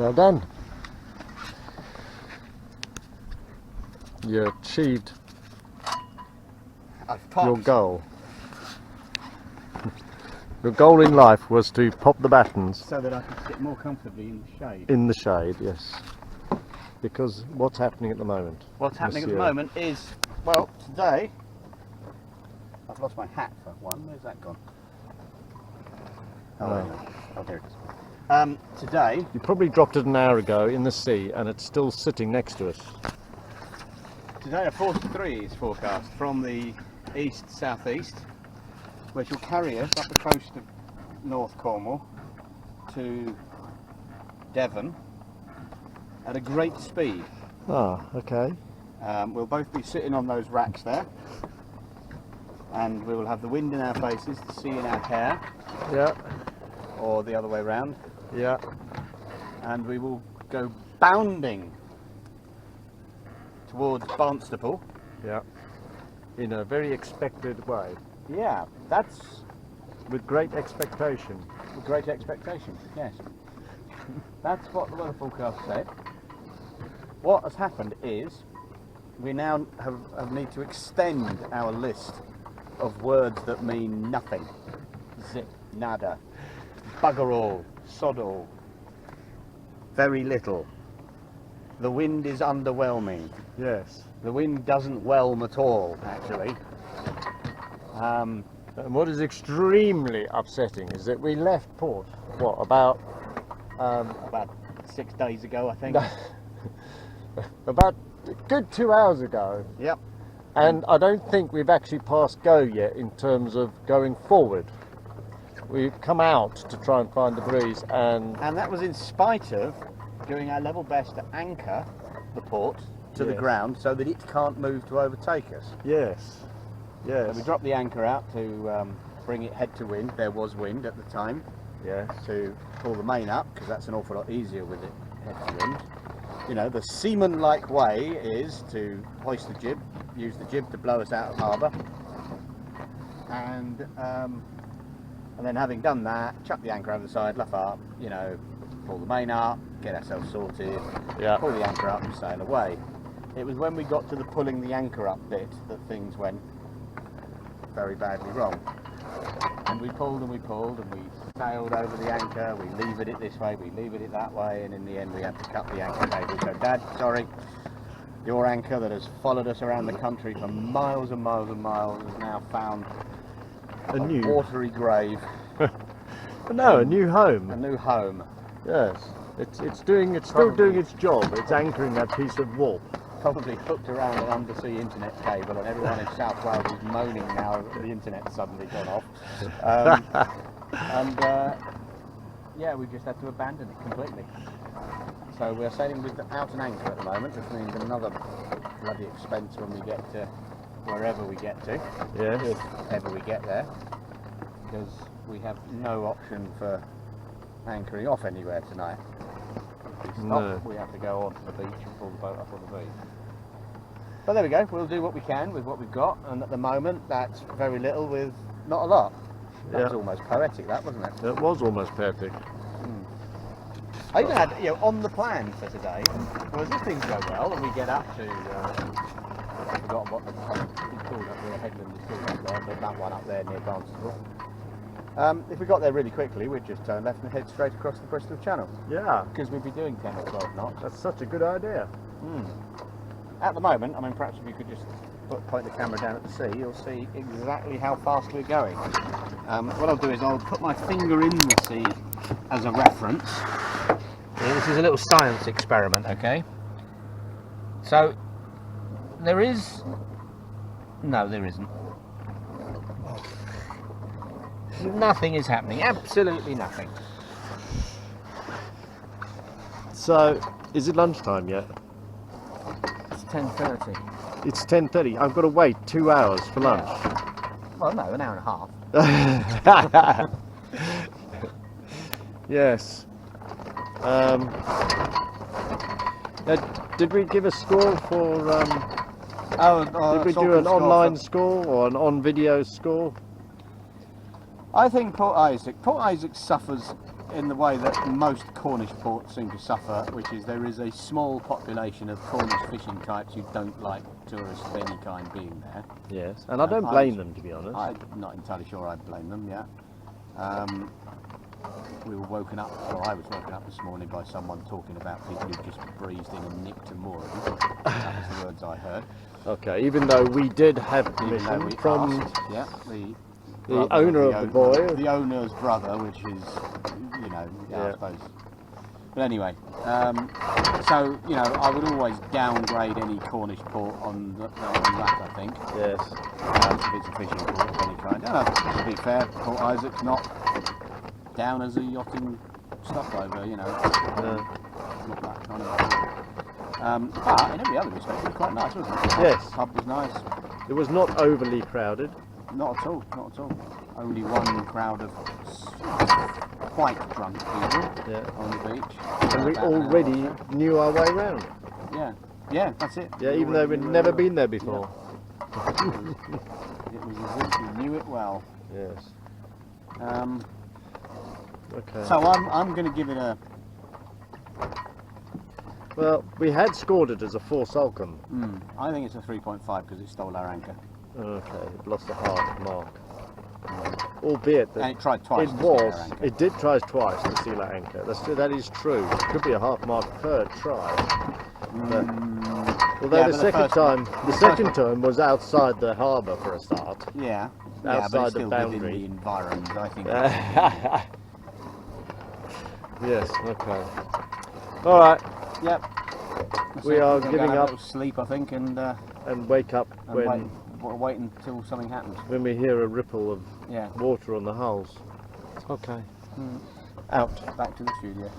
Well done. You achieved your goal. Your goal in life was to pop the battens. So that I could sit more comfortably in the shade. In the shade, yes. Because what's happening at the moment? What's happening at the moment is, well, today, I've lost my hat for one. Where's that gone? Oh, there it is. Today... You probably dropped it an hour ago in the sea and it's still sitting next to us. Today a 43 is forecast from the east-southeast, which will carry us up the coast of North Cornwall to Devon at a great speed. Ah, okay. We'll both be sitting on those racks there, and we will have the wind in our faces, the sea in our hair. Yeah. Or the other way round. Yeah. And we will go bounding towards Barnstaple. Yeah. In a very expected way. Yeah, that's... With great expectation. With great expectation, yes. That's what the weather forecast said. What has happened is we now have need to extend our list of words that mean nothing. Zip, nada, bugger all, sod all, very little. The wind is underwhelming. Yes. The wind doesn't whelm at all, actually. And what is extremely upsetting is that we left port, what, about 6 days ago, I think. About a good 2 hours ago. Yep. And I don't think we've actually passed go yet in terms of going forward. We've come out to try and find the breeze, and that was in spite of doing our level best to anchor the port to the ground so that it can't move to overtake us. Yes. Yes. So we dropped the anchor out to bring it head to wind. There was wind at the time. Yes. To pull the main up, because that's an awful lot easier with it head to wind. You know, the seaman-like way is to hoist the jib, use the jib to blow us out of harbour, and then having done that, chuck the anchor over the side, luff up, you know, pull the main up, get ourselves sorted, pull the anchor up and sail away. It was when we got to the pulling the anchor up bit that things went very badly wrong. And we pulled and we sailed over the anchor, we levered it this way, we levered it that way, and in the end we had to cut the anchor cable. So Dad, sorry, your anchor that has followed us around the country for miles and miles and miles has now found a new watery grave. No, a new home. A new home. Yes. It's still doing its job. It's anchoring that piece of warp. Probably hooked around an undersea internet cable, and everyone in South Wales is moaning now that the internet's suddenly gone off. Yeah, we just had to abandon it completely. So we're sailing without an anchor at the moment, which means another bloody expense when we get to wherever we get to. Yes. If ever we get there, because we have no option for anchoring off anywhere tonight. If we stop, we have to go onto the beach and pull the boat up on the beach. But there we go, we'll do what we can with what we've got, and at the moment that's very little with not a lot. That was almost poetic, that, wasn't it? It was almost poetic. I even had, you know, on the plan for today, was if things go well and we get up to, I've forgotten what the called up there, headland is called up there, but that one up there near Barnstaple. If we got there really quickly, we'd just turn left and head straight across the Bristol Channel. Yeah. Because we'd be doing 10 or 12 knots. That's such a good idea. At the moment, I mean, perhaps if you could just point the camera down at the sea, you'll see exactly how fast we're going. What I'll do is I'll put my finger in the sea as a reference. Yeah, this is a little science experiment, okay? So, there is... No, there isn't. Nothing is happening, absolutely nothing. So, is it lunchtime yet? It's 10:30. It's 10:30. I've got to wait 2 hours for lunch. Well, no, an hour and a half. Yes. Did we give a score for? Did we do an online score or an on-video score? I think Port Isaac suffers in the way that most Cornish ports seem to suffer, which is there is a small population of Cornish fishing types who don't like tourists of any kind being there. Yes, and I don't blame them, to be honest. I'm not entirely sure I blame them, yeah. We were woken up, or I was woken up this morning by someone talking about people who just breezed in and nicked a mooring. That was the words I heard. Okay, even though we did have permission from the owner of the buoy. The owner's brother, which is, you know, I suppose. But anyway, so, you know, I would always downgrade any Cornish port on that, I think. Yes. If it's a fishing port of any kind. And to be fair, Port Isaac's not down as a yachting stopover, you know. Not that kind of port. But in every other respect, it was quite nice, wasn't it? Yes. The pub was nice. It was not overly crowded. Not at all, not at all. Only one crowd of quite drunk people on the beach. And we already knew our way round. Yeah, that's it. Yeah, even though we'd never been there before. It was as if we knew it well. Yes. Okay. So I'm going to give it a... Well, we had scored it as a 4 Sulcum. I think it's a 3.5 because it stole our anchor. Okay, it lost a half mark. Albeit that and it tried twice. It did try twice to steal our anchor. That is true. It could be a half mark per try. But, although the second time was outside the harbour for a start. Yeah. Outside but it's the still boundary. Within the environment, I think. Yes. Okay. All right. Yep. We are giving up. Sleep, I think, and wake up when. Wait until something happens. When we hear a ripple of water on the hulls. Okay. Out. Back to the studio.